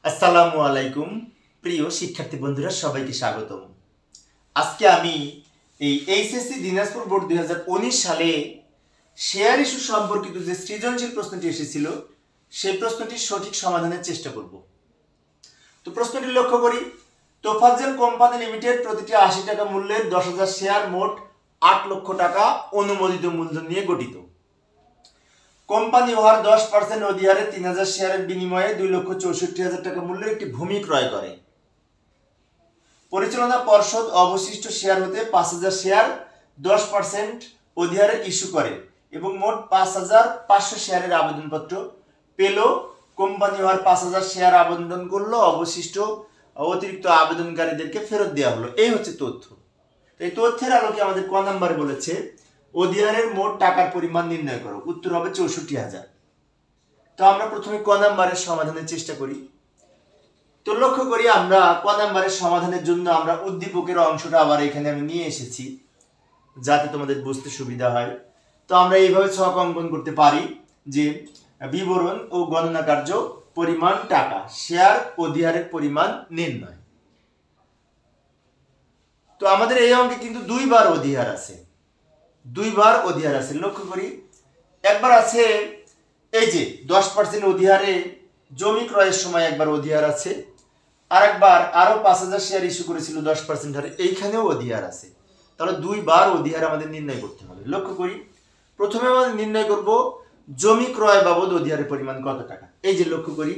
আসসালামু আলাইকুম প্রিয় শিক্ষার্থী বন্ধুরা, সবাইকে স্বাগতম। আজকে আমি এই এইচএসসি দিনাজপুর বোর্ড 2019 সালে শেয়ার ইস্যু সম্পর্কিত যে সৃজনশীল প্রশ্নটি এসেছিল সেই প্রশ্নটির সঠিক সমাধানের চেষ্টা করব। তো প্রশ্নটি লক্ষ্য করি। তোফাজ্জল কোম্পানি লিমিটেড প্রতিটি 80 টাকা মূল্যের 10,000 শেয়ার মোট 8 লক্ষ টাকা অনুমোদিত মূলধন নিয়ে গঠিত। কোম্পানি উহার 10% অধিহারে 3,000 শেয়ারের বিনিময়ে 2,64,000 টাকা মূল্যের একটি ভূমি ক্রয় করে। পরিচালনা পর্ষদ অবশিষ্ট শেয়ার হতে 5,000 শেয়ার 10% অধিহারে ইস্যু করে এবং মোট 5,500 শেয়ারের আবেদনপত্র পেল। কোম্পানি উহার 5,000 শেয়ার আবেদন করলো, অবশিষ্ট অতিরিক্ত আবেদনকারীদেরকে ফেরত দেওয়া হলো। এই হচ্ছে তথ্য। এই তথ্যের আলোকে আমাদের ক নাম্বারে বলেছে অধিহারের মোট টাকার পরিমাণ নির্ণয় করো। উত্তর হবে 64,000। তো আমরা প্রথমে ক নাম্বারের সমাধানের চেষ্টা করি। তো লক্ষ্য করি আমরা ক নাম্বারের সমাধানের জন্য আমরা উদ্দীপকের অংশটা আবার এখানে আমি নিয়ে এসেছি যাতে তোমাদের বুঝতে সুবিধা হয়। তো আমরা এইভাবে ছক অঙ্কন করতে পারি যে বিবরণ ও গণনা কার্য, পরিমাণ টাকা, শেয়ার অধিহারের পরিমাণ নির্ণয়। তো আমাদের এই অঙ্কে কিন্তু দুইবার অধিহার আছে, লক্ষ্য করি। একবার আছে এই যে 10% অধিহারে জমি ক্রয়ের সময় একবার অধিহার আছে, আর একবার আরো 5,000 শেয়ার ইস্যু করেছিল 10% হারে, এইখানেও অধিহার আছে। তাহলে দুইবার অধিহার আমাদের নির্ণয় করতে হবে। লক্ষ্য করি, প্রথমে আমাদের নির্ণয় করব জমি ক্রয় বাবদ অধিহারের পরিমাণ কত টাকা। এই যে লক্ষ্য করি,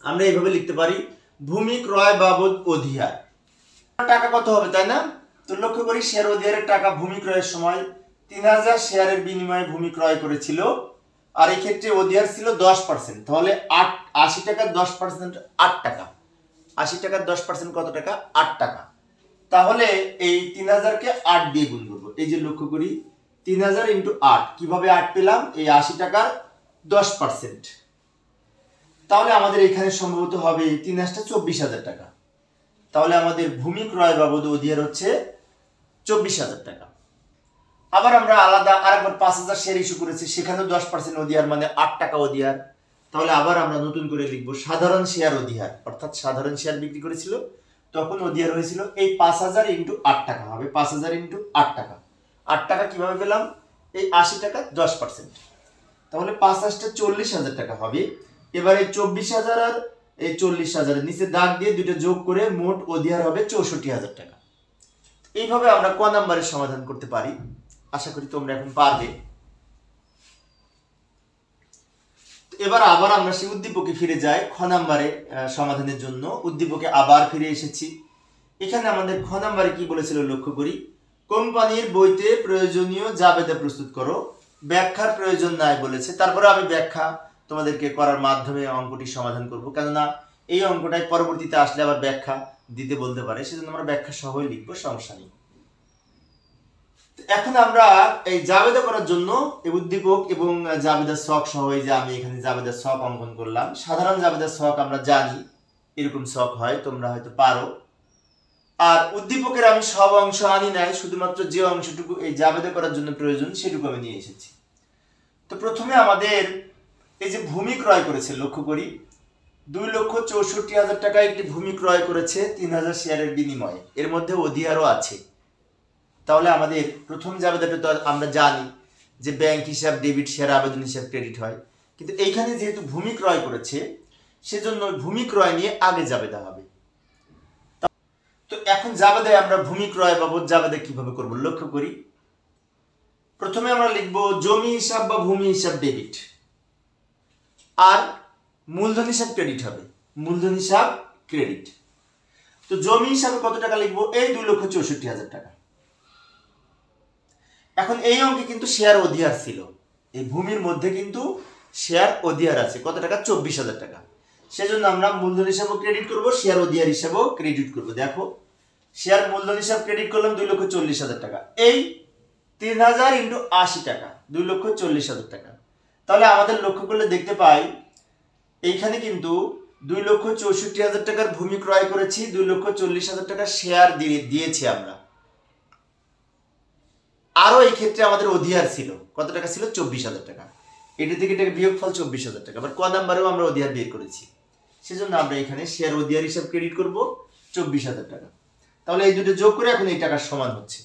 আমরা এইভাবে লিখতে পারি ভূমি ক্রয় বাবদ অধিহার টাকা কত হবে, তাই না? তো লক্ষ্য করি শেয়ার অধিহারের টাকা ভূমি ক্রয়ের সময় 3,000 শেয়ারের বিনিময়ে ভূমি ক্রয় করেছিল, আর এই ক্ষেত্রে অধিহার ছিল 10%। তাহলে 80 টাকার 10% 8 টাকা। 80 টাকার 10% কত টাকা? 8 টাকা। তাহলে এই 3,000কে 8 দিয়ে গুণ করবো। এই যে লক্ষ্য করি 3,000 × 8, কিভাবে 8 পেলাম? এই 80 টাকার 10%। তাহলে আমাদের এখানে সম্ভবত হবে 3,8 24,000 টাকা। তাহলে আমাদের ভূমি ক্রয় বাবদ অধিহার হচ্ছে 24,000 টাকা। আবার আমরা আলাদা আরেকবার 5,000 শেয়ার ইস্যু করেছি, সেখানেও 10% অধিহার, মানে 8 টাকা অধিহার। তাহলে আবার আমরা নতুন করে লিখবো সাধারণ শেয়ার অধিহার, অর্থাৎ সাধারণ শেয়ার বিক্রি করেছিল তখন অধিহার হয়েছিল এই 5,000 × 8 টাকা হবে। 5,000 × 8 টাকা। 8 টাকা কিভাবে পেলাম? এই 80 টাকা 10%। তাহলে 5,8 40,000 টাকা হবে। এবার এই 24,000 আর এই 40,000 নিচে দাগ দিয়ে দুটো যোগ করে মোট অধিহার হবে 64,000 টাকা। এইভাবে আমরা ক নাম্বারের সমাধান করতে পারি। আশা করি তোমরা এখন পারবে। এবার আবার আমরা সেই উদ্দীপকে ফিরে যাই খ নাম্বারে সমাধানের জন্য। উদ্দীপকে আবার ফিরে এসেছি। এখানে আমাদের খ নাম্বারে কি বলেছিল লক্ষ্য করি, কোম্পানির বইতে প্রয়োজনীয় জাবেদা প্রস্তুত করো, ব্যাখ্যার প্রয়োজন নাই বলেছে। তারপরে আমি ব্যাখ্যা তোমাদেরকে করার মাধ্যমে অঙ্কটি সমাধান করব, কেননা এই অঙ্কটাই পরবর্তীতে আসলে আবার ব্যাখ্যা দিতে বলতে পারে, সেজন্য আমরা ব্যাখ্যা সহই লিখবো, সমস্যা নেই। এখন আমরা এই জাবেদা করার জন্য এই উদ্দীপক এবং জাবেদার ছক সহ, এই যে আমি এখানে জাবেদার ছক অঙ্কন করলাম। সাধারণ জাবেদার ছক আমরা জানি এরকম ছক হয়, তোমরা হয়তো পারো। আর উদ্দীপকের আমি সব অংশ আনি নাই, শুধুমাত্র যে অংশটুকু এই জাবেদা করার জন্য প্রয়োজন সেটুকু আমি নিয়ে এসেছি। তো প্রথমে আমাদের এই যে ভূমি ক্রয় করেছে, লক্ষ্য করি 2,64,000 টাকায় একটি ভূমি ক্রয় করেছে 3,000 শেয়ারের বিনিময়ে, এর মধ্যে অধিহারও আছে। তাহলে আমাদের প্রথম জাবেদাটা তো আমরা জানি যে ব্যাংক হিসাব ডেবিট, শেয়ার আবেদন হিসাব ক্রেডিট হয়, কিন্তু এইখানে যেহেতু ভূমি ক্রয় করেছে সেজন্য ভূমি ক্রয় নিয়ে আগে জাবেদা হবে। তো এখন জাবেদায় আমরা ভূমি ক্রয় বাবদ জাবেদা কিভাবে করব লক্ষ্য করি। প্রথমে আমরা লিখব জমি হিসাব বা ভূমি হিসাব ডেবিট, আর মূলধন হিসাব ক্রেডিট হবে, মূলধন হিসাব ক্রেডিট। তো জমি হিসাবে কত টাকা লিখবো? এই 2,64,000 টাকা। এখন এই অঙ্কে কিন্তু শেয়ার অধিহার ছিল, এই ভূমির মধ্যে কিন্তু শেয়ার অধিহার আছে কত টাকা? 24,000 টাকা। সেজন্য আমরা মূলধন হিসাবও ক্রেডিট করব, শেয়ার অধিহার হিসাবও ক্রেডিট করব। দেখো শেয়ার মূলধন হিসাব ক্রেডিট করলাম 2,40,000 টাকা, এই 3,000 × 80 টাকা 2,40,000 টাকা। তাহলে আমাদের লক্ষ্য করলে দেখতে পাই এইখানে কিন্তু 2,64,000 টাকার ভূমি ক্রয় করেছি, 2,40,000 টাকা শেয়ার দিয়েছি আমরা। আরো এই ক্ষেত্রে আমাদের অধিহার ছিল কত টাকা? ছিল 24,000 টাকা। এটা থেকে এটাকে বিয়োগফল 24,000 টাকা। আবার ক নাম্বারেও আমরা অধিহার বের করেছি। সেজন্য আমরা এখানে শেয়ার অধিহার হিসাব ক্রেডিট করব 24,000 টাকা। তাহলে এই দুটো যোগ করে এখন এই টাকার সমান হচ্ছে,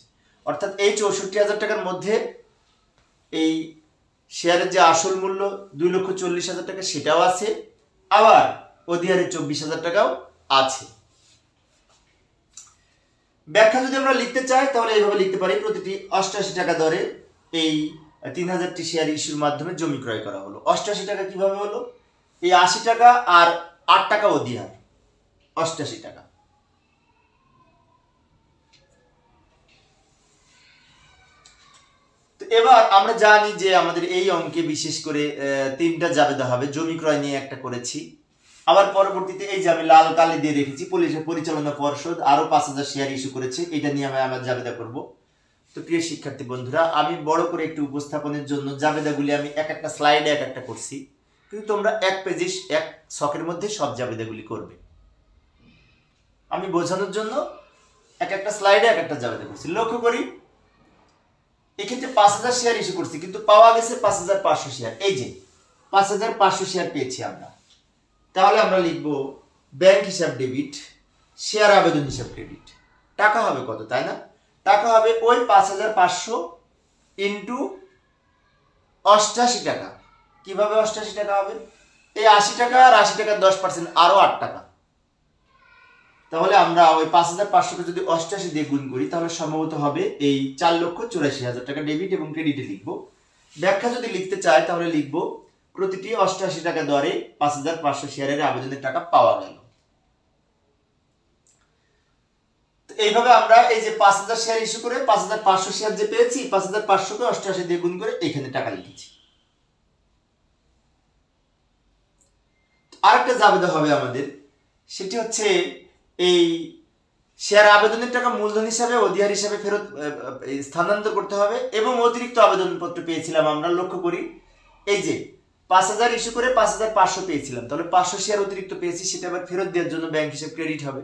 অর্থাৎ এই 64,000 টাকার মধ্যে এই শেয়ারের যে আসল মূল্য 2,40,000 টাকা সেটাও আছে, আবার অধিহারে 24,000 টাকাও আছে। ব্যাখ্যা যদি আমরা লিখতে চাই তাহলে এইভাবে লিখতে পারি, প্রতিটি 88 টাকা দরে এই 3000টি শেয়ার ইস্যুর মাধ্যমে জমি ক্রয় করা হলো। 88 টাকা কিভাবে হলো? এই 80 টাকা আর 8 টাকা অধিহার, 88 টাকা। তো এবার আমরা জানি যে আমাদের এই অঙ্কে বিশেষ করে 3টা জাবেদা হবে। জমি ক্রয় নিয়ে একটা করেছি, আবার পরবর্তীতে এই যে আমি লাল কালি দিয়ে রেখেছি পরিচালনা পর্ষদ আরো 5000 শেয়ার ইস্যু করেছে, এটা নিয়ে আমি আমার জাবেদা করব। তো প্রিয় শিক্ষার্থী বন্ধুরা, আমি বড় করে একটু উপস্থাপনের জন্য জাবেদাগুলি আমি এক একটা স্লাইডে এক একটা করছি, কিন্তু তোমরা এক পেজে এক ছকের মধ্যে সব জাবেদাগুলি করবে। আমি বোঝানোর জন্য এক একটা স্লাইডে এক একটা জাবেদা করছি। লক্ষ্য করি এক্ষেত্রে 5000 শেয়ার ইস্যু করছি, কিন্তু পাওয়া গেছে 5500 শেয়ার। এই যে 5500 শেয়ার পেয়েছি আমরা, তাহলে আমরা লিখব ব্যাংক হিসাব ডেবিট, শেয়ার আবেদন হিসাব ক্রেডিট। টাকা হবে কত, তাই না? টাকা হবে ওই 5500 ইন্টু 88 টাকা। কিভাবে 88 টাকা হবে? এই 80 টাকা আর 80 টাকার 10% আরো 8 টাকা। তাহলে আমরা ওই 5500কে যদি 88 দিয়ে গুণ করি তাহলে সম্ভবত হবে এই 4,84,000 টাকা ডেবিট এবং ক্রেডিটে লিখব। ব্যাখ্যা যদি লিখতে চাই তাহলে লিখব প্রতিটি 88 টাকা দরে 5500 শেয়ারের আবেদনের টাকা পাওয়া গেল। এইভাবে আমরা এই যে 5000 শেয়ার ইস্যু করে 5500 শেয়ার যে পেয়েছি, 5500কে 88 দিয়ে গুণ করে এখানে টাকা লিখেছি। আরেকটা জাবেদা হবে আমাদের, সেটি হচ্ছে এই শেয়ার আবেদনের টাকা মূলধন হিসাবে অধিহার হিসাবে ফেরত স্থানান্তর করতে হবে, এবং অতিরিক্ত আবেদনপত্র পেয়েছিলাম আমরা। লক্ষ্য করি এই যে 5000 ইস্যু করে 5500 পেয়েছিলাম, তাহলে 500 শেয়ার অতিরিক্ত পেয়েছি, সেটা আবার ফেরত দেওয়ার জন্য ব্যাংক হিসাব ক্রেডিট হবে।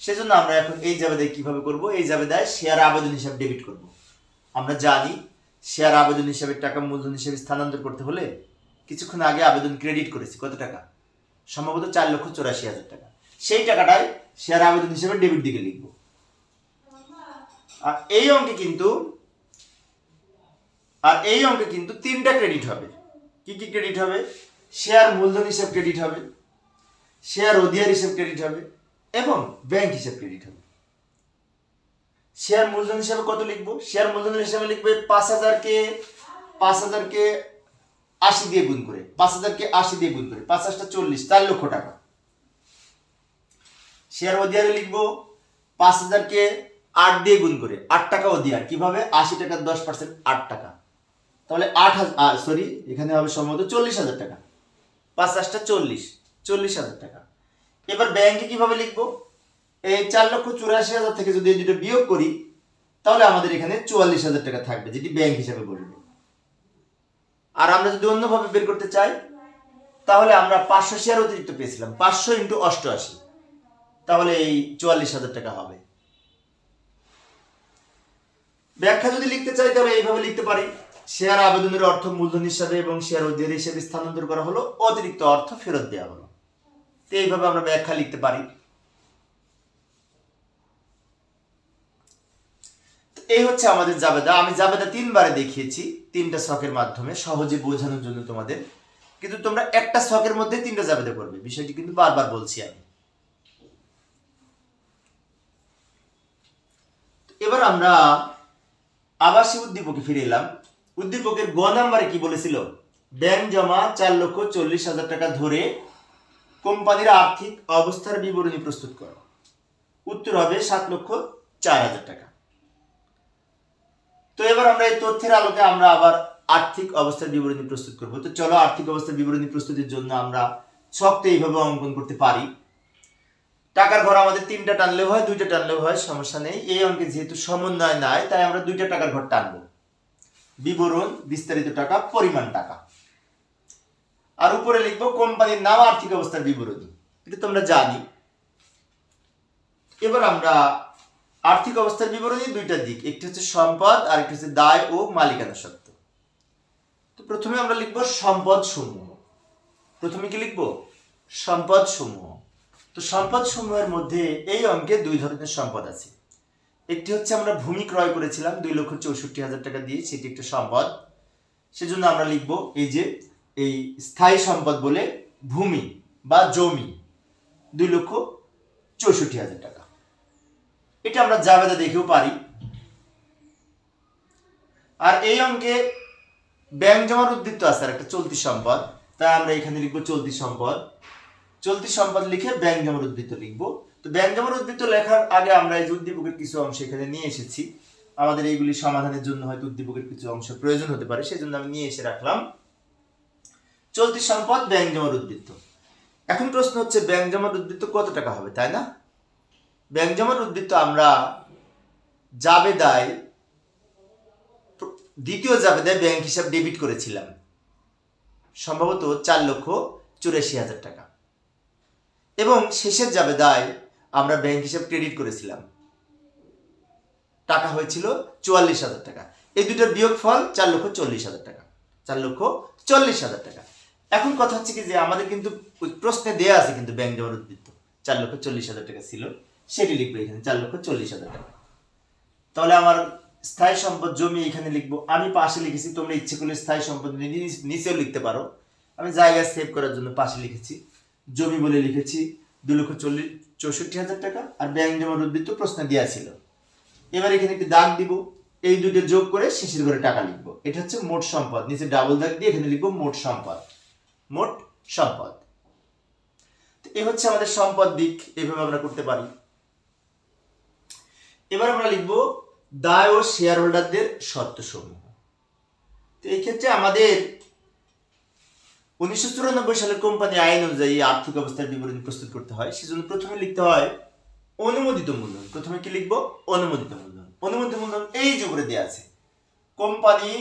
সেজন্য আমরা এখন এই জাবেদায় কিভাবে করব? এই জাবেদায় শেয়ার আবেদন হিসাব ডেবিট করব। আমরা জানি শেয়ার আবেদন হিসাবে টাকা মূলধন হিসাবে স্থানান্তর করতে হলে কিছুক্ষণ আগে আবেদন ক্রেডিট করেছি কত টাকা? সম্ভবত 4,84,000 টাকা। সেই টাকাটাই শেয়ার আবেদন হিসাবে ডেবিট দিকে লিখব। আর এই অঙ্কে কিন্তু 3টা ক্রেডিট হবে। কি কি ক্রেডিট হবে? শেয়ার মূলধন হিসাব ক্রেডিট হবে, শেয়ার অধিহার হিসাব ক্রেডিট হবে, এবং ব্যাংক হিসাব ক্রেডিট হবে। শেয়ার মূলধন হিসাবে কত লিখব? শেয়ার মূলধন হিসাবে লিখবে 5000কে 80 দিয়ে গুণ করে, 5000কে 80 দিয়ে গুণ করে 50টা 40, 4 লক্ষ টাকা। শেয়ার অধিহারে লিখব 5000কে 8 দিয়ে গুণ করে, 8 টাকা অধিহার। কিভাবে? 80 টাকার 10% 8 টাকা, তাহলে এখানে হবে সম্ভবত 40,000 টাকা। 50টা 40,000 টাকা। এবার ব্যাংকে কিভাবে লিখব? এই 4,84,000 থেকে যদি এই দুটো বিয়োগ করি তাহলে আমাদের এখানে 44,000 টাকা থাকবে, যেটি ব্যাংক হিসাবে বলবো। আর আমরা যদি অন্যভাবে বের করতে চাই তাহলে আমরা 500 শেয়ার অতিরিক্ত পেয়েছিলাম, 500 ইন্টু 88, তাহলে এই 44,000 টাকা হবে। ব্যাখ্যা যদি লিখতে চাই তাহলে এইভাবে লিখতে পারি, শেয়ার আবেদনের অর্থ মূলধন হিসাবে এবং শেয়ার অধিহার হিসাবে স্থানান্তর করা হলো, অতিরিক্ত অর্থ ফেরত দেওয়া হলো। তো এইভাবে আমরা ব্যাখ্যা লিখতে পারি। এই হচ্ছে আমাদের জাবেদা। আমি জাবেদা 3 বারে দেখিয়েছি 3টা ছকের মাধ্যমে সহজে বোঝানোর জন্য তোমাদের, কিন্তু তোমরা একটা ছকের মধ্যে 3টা জাবেদা করবে, বিষয়টি কিন্তু বারবার বলছি আমি। এবার আমরা আবাসী উদ্দীপকে ফিরে এলাম। উদ্দীপকের গ নাম্বারে কি বলেছিল? ব্যাংক জমা 4,40,000 টাকা ধরে কোম্পানির আর্থিক অবস্থার বিবরণী প্রস্তুত করো। উত্তর হবে 7,04,000 টাকা। তো এবার আমরা এই তথ্যের আলোকে আমরা আবার আর্থিক অবস্থার বিবরণী প্রস্তুত করব। তো চলো আর্থিক অবস্থার বিবরণী প্রস্তুতির জন্য আমরা ছকটা এইভাবে অঙ্কন করতে পারি। টাকার ঘর আমাদের 3টা টানলেও হয়, 2টা টানলেও হয়, সমস্যা নেই। এই অঙ্কে যেহেতু সমন্বয় নাই তাই আমরা 2টা টাকার ঘর টানবো। বিবরণ, বিস্তারিত টাকা, পরিমাণ টাকা। আর উপরে লিখবো কোম্পানির নাম, আর্থিক অবস্থার বিবরণী, এটা তোমরা জানি। এবার আমরা আর্থিক অবস্থার বিবরণী 2টা দিক, একটি হচ্ছে সম্পদ আর একটি হচ্ছে দায় ও মালিকানা সত্ত্ব। তো প্রথমে আমরা লিখবো সম্পদ সমূহ। প্রথমে কি লিখবো? সম্পদ সমূহ। তো সম্পদ সমূহের মধ্যে এই অঙ্কে দুই ধরনের সম্পদ আছে। একটি হচ্ছে আমরা ভূমি ক্রয় করেছিলাম 2,64,000 টাকা দিয়ে, সেটি একটা সম্পদ। সেজন্য আমরা লিখব এই যে এই স্থায়ী সম্পদ বলে ভূমি বা জমি 2,64,000 টাকা। এটা আমরা জাবেদা দেখেও পারি। আর এই অঙ্কে ব্যাংক জমার উদ্বৃত্ত আছে আর একটা চলতি সম্পদ, তাই আমরা এখানে লিখবো চলতি সম্পদ। চলতি সম্পদ লিখে ব্যাংক জমার উদ্বৃত্ত লিখবো। তো ব্যাংক জমার উদ্বৃত্ত লেখার আগে আমরা এই উদ্দীপকের কিছু অংশ এখানে নিয়ে এসেছি। আমাদের এইগুলি সমাধানের জন্য হয়তো উদ্দীপকের কিছু অংশ প্রয়োজন হতে পারে, সেজন্য আমি নিয়ে এসে রাখলাম চলতি সম্পদ ব্যাংক জমার উদ্বৃত্ত। এখন প্রশ্ন হচ্ছে ব্যাংক জমার উদ্বৃত্ত কত টাকা হবে, তাই না? ব্যাংক জমার উদ্বৃত্ত আমরা জাবেদায় দ্বিতীয় জাবেদায় ব্যাংক হিসাব ডেবিট করেছিলাম সম্ভবত 4,84,000 টাকা, এবং শেষের জাবেদায় আমরা ব্যাংক হিসাব ক্রেডিট করেছিলাম, টাকা হয়েছিল 44,000 টাকা। এই দুটোর বিয়োগফল 4,40,000 টাকা, 4,40,000 টাকা। এখন কথা হচ্ছে কি যে আমাদের কিন্তু প্রশ্নে দেয়া আছে কিন্তু ব্যাংক জমার উদ্বৃত্ত 4,40,000 টাকা ছিল, সেটি লিখবো এখানে 4,40,000 টাকা। তাহলে আমার স্থায়ী সম্পদ জমি এখানে লিখবো, আমি পাশে লিখেছি, তোমরা ইচ্ছে করলে স্থায়ী সম্পদ নিচেও লিখতে পারো। আমি জায়গা সেভ করার জন্য পাশে লিখেছি, জমি বলে লিখেছি 2,64,000 টাকা। আর ব্যাংক জমার উদ্বৃত্ত প্রশ্নে দেওয়া ছিল। এবার এখানে একটি দাগ দিব, এই দুটো যোগ করে শেষের ঘরে টাকা লিখবো। এটা হচ্ছে মোট সম্পদ, নিচে ডাবল দাগ দিয়ে এখানে লিখবো মোট সম্পদ। মোট সম্পদ। এই হচ্ছে আমাদের সম্পদ দিক, এইভাবে আমরা করতে পারি। এবার আমরা লিখবো দায় ও শেয়ার হোল্ডারদের শর্তসমূহ। তো এই ক্ষেত্রে আমাদের 1994 সালের কোম্পানি আইন অনুযায়ী আর্থিক অবস্থার বিবরণী প্রস্তুত করতে হয়। সেজন্য প্রথমে লিখতে হয় অনুমোদিত মূলধন। প্রথমে কি লিখবো? অনুমোদিত মূলধন। অনুমোদিত মূলধন এই যে করে দেওয়া আছে, কোম্পানি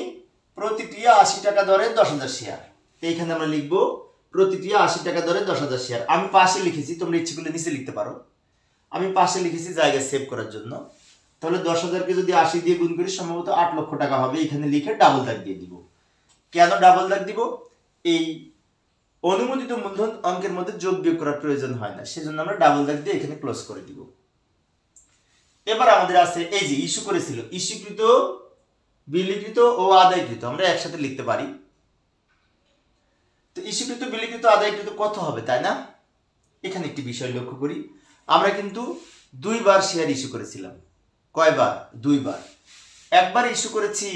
প্রতিটি 80 টাকা দরে 10,000 শেয়ার। এইখানে আমরা লিখবো প্রতিটি 80 টাকা দরে 10,000 শেয়ার। আমি পাশে লিখেছি, তোমরা ইচ্ছে করলে নিচে লিখতে পারো। আমি পাশে লিখেছি জায়গা সেভ করার জন্য। তাহলে 10,000কে যদি 80 দিয়ে গুণ করি সম্ভবত 8 লক্ষ টাকা হবে। এখানে লিখে ডাবল দাগ দিয়ে দিব। কেন ডাবল দাগ দিব? এই অনুমোদিত মূলধন অঙ্কের মধ্যে যোগ বিয়োগ করার প্রয়োজন হয় না, সেজন্য আমরা ডাবল দাগ দিয়ে এখানে ক্লোজ করে দিব। এবার আমাদের আছে এই যে ইস্যু করেছিল, ইস্যুকৃত, বিলিকৃত ও আদায়কৃত আমরা একসাথে লিখতে পারি। তো ইস্যুকৃত, বিলিকৃত, আদায়কৃত কত হবে, তাই না? এখানে একটি বিষয় লক্ষ্য করি, আমরা কিন্তু দুইবার শেয়ার ইস্যু করেছিলাম। কয়বার? দুইবার। একবার ইস্যু করেছি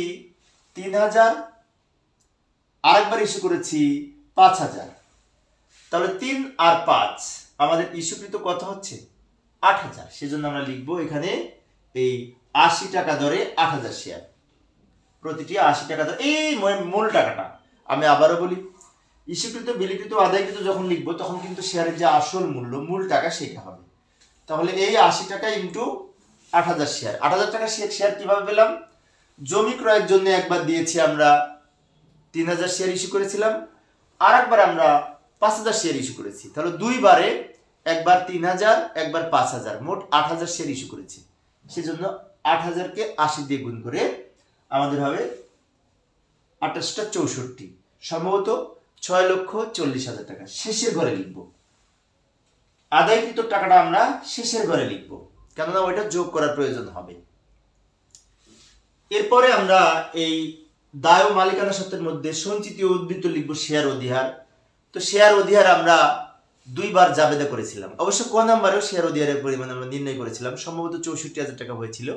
3,000, আরেকবার ইস্যু করেছি 5,000। তাহলে 3 আর 5 আমাদের ইস্যুকৃত কত হচ্ছে? 8,000। সেজন্য আমরা লিখবো এখানে এই 80 টাকা দরে 8,000 শেয়ার। প্রতিটি 80 টাকা দরে, এই মূল টাকাটা আমি আবারও বলি, ইস্যুকৃত, বিলিকৃত, আদায়কৃত যখন লিখবো তখন কিন্তু শেয়ারের যে আসল মূল্য, মূল টাকা সেটা হবে। তাহলে এই 80 টাকা ইন্টু 8,000 শেয়ার। 8,000 টাকা শেয়ার কিভাবে পেলাম? জমি ক্রয়ের জন্য একবার দিয়েছি আমরা 3,000 শেয়ার ইস্যু করেছিলাম, আর একবার আমরা 5,000 শেয়ার ইস্যু করেছি। তাহলে দুইবারে, একবার 3,000, একবার 5,000, মোট 8,000 শেয়ার ইস্যু করেছি। সেজন্য 8,000কে 80 দিয়ে গুণ করে আমাদের হবে 28,64, সম্ভবত 6,40,000 টাকা। শেষের ঘরে লিখবো। আদায়কৃত টাকাটা আমরা শেষের ঘরে লিখবো, কেননা ওইটা যোগ করার প্রয়োজন হবে। এরপরে আমরা এই দায় ও মালিকানা সত্ত্বের মধ্যে সঞ্চিত উদ্বৃত্ত লিখবো শেয়ার অধিহার। তো শেয়ার অধিহার আমরা দুইবার জাবেদা করেছিলাম, অবশ্য ক নাম্বারেও শেয়ার অধিহারের পরিমাণ আমরা নির্ণয় করেছিলাম, সম্ভবত 64,000 টাকা হয়েছিল।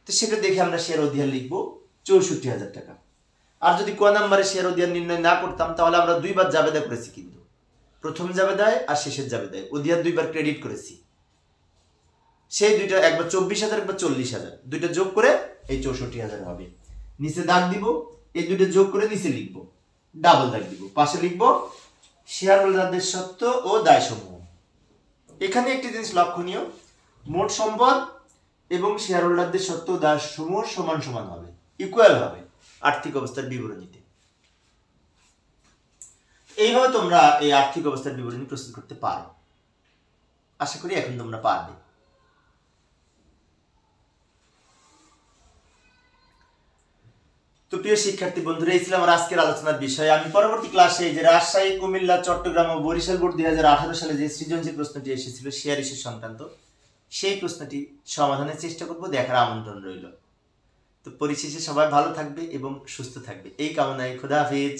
তো সেটা দেখে আমরা শেয়ার অধিহার লিখবো 64,000 টাকা। আর যদি ক নাম্বারে শেয়ার অধিহার নির্ণয় না করতাম তাহলে আমরা দুইবার জাবেদা করেছি, কিন্তু প্রথম জাবেদায় আর শেষের জাবেদায় অধিহার দুইবার ক্রেডিট করেছি। সেই দুইটা, একবার 24,000, একবার 40,000, দুইটা যোগ করে এই 64,000 হবে। নিচে দাগ দিব, এই দুইটা যোগ করে নিচে লিখবো, ডাবল দাগ দিব, পাশে লিখবো শেয়ার হোল্ডারদের সত্ত্ব ও দায় সমূহ। এখানে একটি জিনিস লক্ষণীয়, মোট সম্পদ এবং শেয়ার হোল্ডারদের সত্ত্ব ও দায় সমূহ সমান সমান হবে, ইকুয়াল হবে আর্থিক অবস্থার বিবরণীতে। এইভাবে তোমরা এই আর্থিক অবস্থার বিবরণী প্রস্তুত করতে পারো। আশা করি এখন তোমরা পারবে। তো প্রিয় শিক্ষার্থী বন্ধুরা, এই ছিল আমার আজকের আলোচনার বিষয়। আমি পরবর্তী ক্লাসে যে রাজশাহী, কুমিল্লা, চট্টগ্রাম ও বরিশাল বোর্ড 2018 সালে যে সৃজনশীল প্রশ্নটি এসেছিল শেয়ার ইস্যু সংক্রান্ত, সেই প্রশ্নটি সমাধানের চেষ্টা করব, দেখার আমন্ত্রণ রইল। তো পরিশেষে সবাই ভালো থাকবে এবং সুস্থ থাকবে এই কামনায়। খোদা হাফেজ।